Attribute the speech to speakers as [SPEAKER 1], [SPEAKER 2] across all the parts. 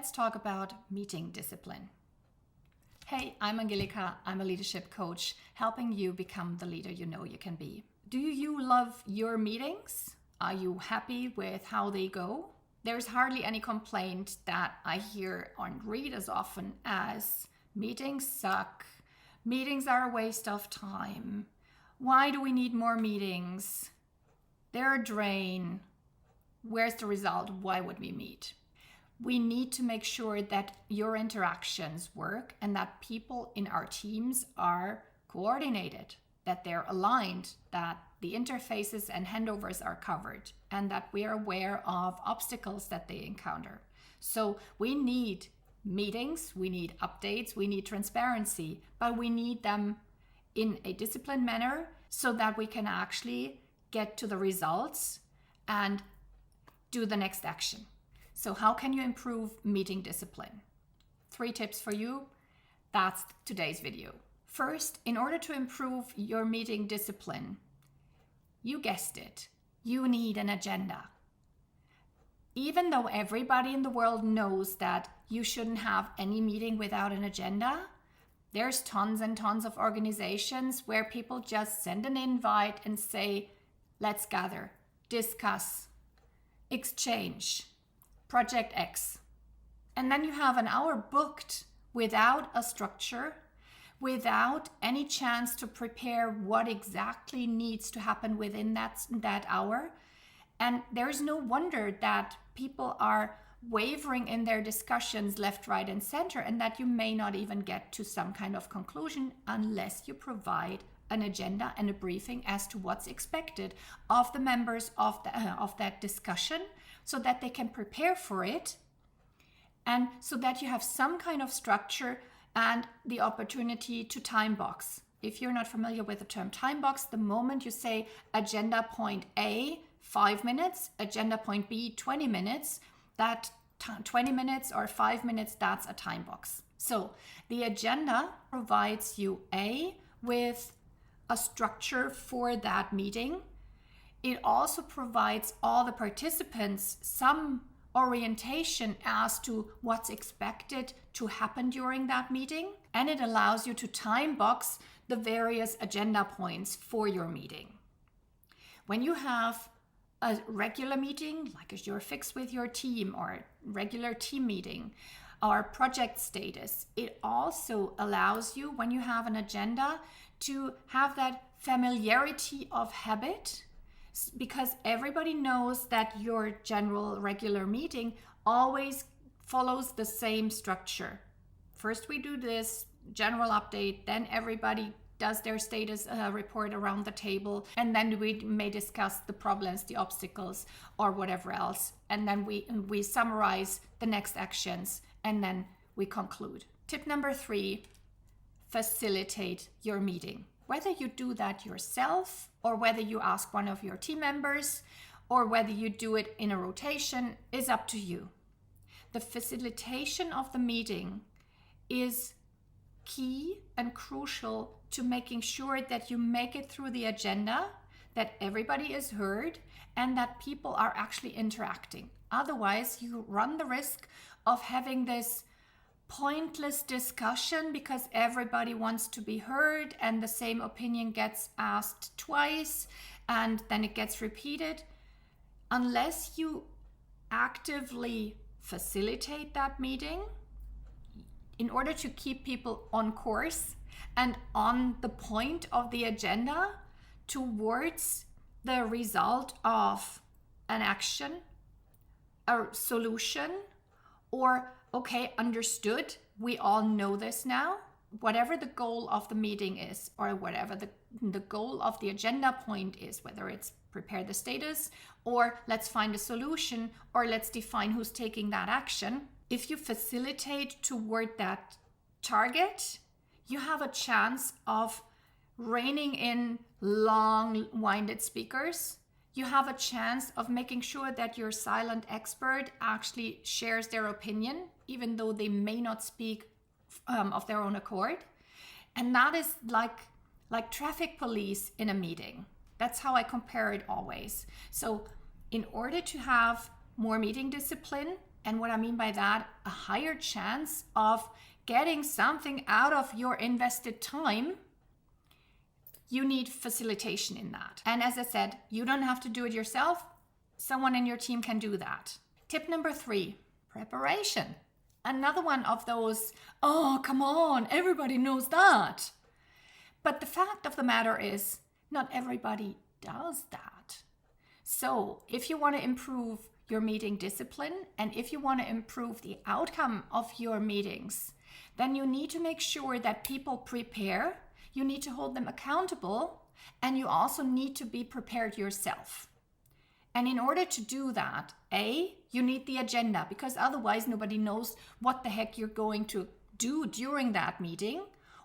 [SPEAKER 1] let's talk about meeting discipline. Hey, I'm Angelika. I'm a leadership coach, helping you become the leader you know you can be. Do you love your meetings? Are you happy with how they go? There's hardly any complaint that I hear or read as often as meetings suck, meetings are a waste of time, why do we need more meetings, they're a drain, where's the result, why would we meet? We need to make sure that your interactions work and that people in our teams are coordinated, that they're aligned, that the interfaces and handovers are covered, and that we are aware of obstacles that they encounter. So we need meetings, we need updates, we need transparency, but we need them in a disciplined manner so that we can actually get to the results and do the next action. So how can you improve meeting discipline? 3 tips for you. That's today's video. First, in order to improve your meeting discipline, you guessed it, you need an agenda. Even though everybody in the world knows that you shouldn't have any meeting without an agenda, there's tons and tons of organizations where people just send an invite and say, let's gather, discuss, exchange, Project X. And then you have an hour booked without a structure, without any chance to prepare what exactly needs to happen within that hour. And there's no wonder that people are wavering in their discussions left, right, and center, and that you may not even get to some kind of conclusion unless you provide an agenda and a briefing as to what's expected of the members of that discussion, so that they can prepare for it, and so that you have some kind of structure and the opportunity to time box. If you're not familiar with the term time box, the moment you say agenda point A, 5 minutes, agenda point B, 20 minutes, that 20 minutes or 5 minutes, that's a time box. So the agenda provides you with a structure for that meeting. It also provides all the participants some orientation as to what's expected to happen during that meeting, and it allows you to time box the various agenda points for your meeting. When you have a regular meeting, like a your fix with your team or regular team meeting or project status, it also allows you, when you have an agenda, to have that familiarity of habit, because everybody knows that your general regular meeting always follows the same structure. First we do this general update, then everybody does their status report around the table, and then we may discuss the problems, the obstacles, or whatever else, and then we summarize the next actions, and then we conclude. Tip number 3, facilitate your meeting. Whether you do that yourself, or whether you ask one of your team members, or whether you do it in a rotation, is up to you. The facilitation of the meeting is key and crucial to making sure that you make it through the agenda, that everybody is heard, and that people are actually interacting. Otherwise, you run the risk of having this pointless discussion because everybody wants to be heard and the same opinion gets asked twice and then it gets repeated. Unless you actively facilitate that meeting in order to keep people on course and on the point of the agenda towards the result of an action, a solution, or okay, understood, we all know this now. Whatever the goal of the meeting is, or whatever the goal of the agenda point is, whether it's prepare the status, or let's find a solution, or let's define who's taking that action. If you facilitate toward that target, you have a chance of reining in long-winded speakers. You have a chance of making sure that your silent expert actually shares their opinion, even though they may not speak of their own accord. And that is like traffic police in a meeting. That's how I compare it always. So in order to have more meeting discipline And what I mean by that, a higher chance of getting something out of your invested time, you need facilitation in that. And as I said, you don't have to do it yourself. Someone in your team can do that. Tip number 3, preparation. Another one of those, oh, come on, everybody knows that. But the fact of the matter is, not everybody does that. So if you want to improve your meeting discipline, and if you want to improve the outcome of your meetings, then you need to make sure that people prepare, you need to hold them accountable, and you also need to be prepared yourself. And in order to do that, you need the agenda, because otherwise nobody knows what the heck you're going to do during that meeting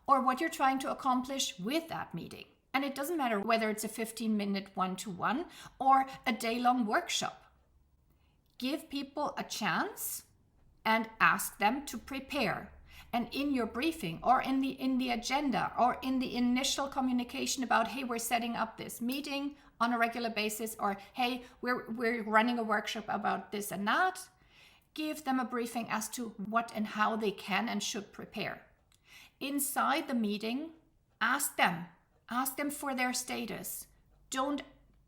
[SPEAKER 1] or what you're trying to accomplish with that meeting. And it doesn't matter whether it's a 15-minute one-to-one or a day-long workshop. Give people a chance and ask them to prepare. And in your briefing or in the agenda or in the initial communication about, hey, we're setting up this meeting on a regular basis, or hey, we're running a workshop about this and that, give them a briefing as to what and how they can and should prepare. Inside the meeting, ask them for their status. Don't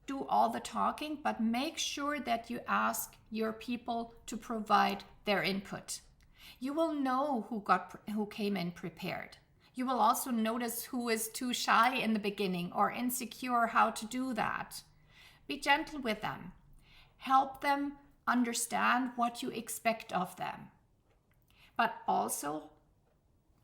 [SPEAKER 1] do all the talking, but make sure that you ask your people to provide their input. You will know who came in prepared. You will also notice who is too shy in the beginning or insecure how to do that. Be gentle with them. Help them understand what you expect of them. But also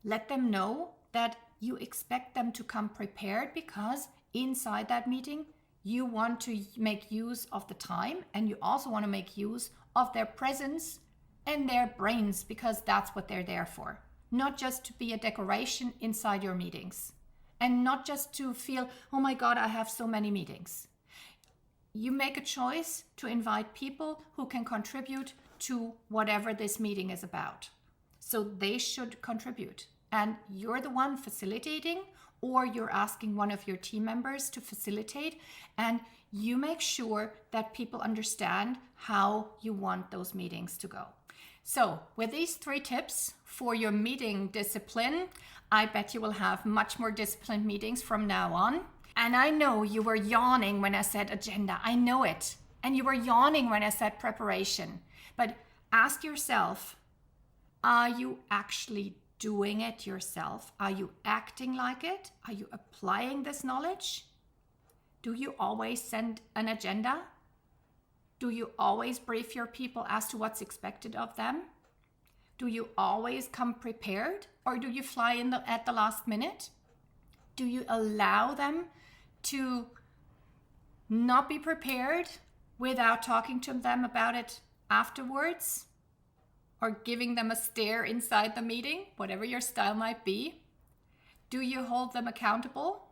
[SPEAKER 1] let them know that you expect them to come prepared, because inside that meeting, you want to make use of the time, and you also want to make use of their presence and their brains, because that's what they're there for. Not just to be a decoration inside your meetings, and not just to feel, oh my God, I have so many meetings. You make a choice to invite people who can contribute to whatever this meeting is about. So they should contribute. And you're the one facilitating, or you're asking one of your team members to facilitate, and you make sure that people understand how you want those meetings to go. So with these 3 tips for your meeting discipline, I bet you will have much more disciplined meetings from now on. And I know you were yawning when I said agenda. I know it. And you were yawning when I said preparation. But ask yourself, are you actually doing it yourself? Are you acting like it? Are you applying this knowledge? Do you always send an agenda? Do you always brief your people as to what's expected of them? Do you always come prepared, or do you fly in at the last minute? Do you allow them to not be prepared without talking to them about it afterwards, or giving them a stare inside the meeting, whatever your style might be? Do you hold them accountable?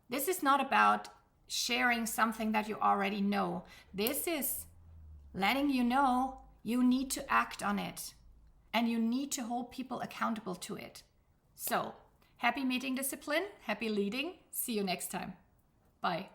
[SPEAKER 1] This is not about sharing something that you already know. This is letting you know you need to act on it, and you need to hold people accountable to it. So, happy meeting discipline, happy leading. See you next time. Bye.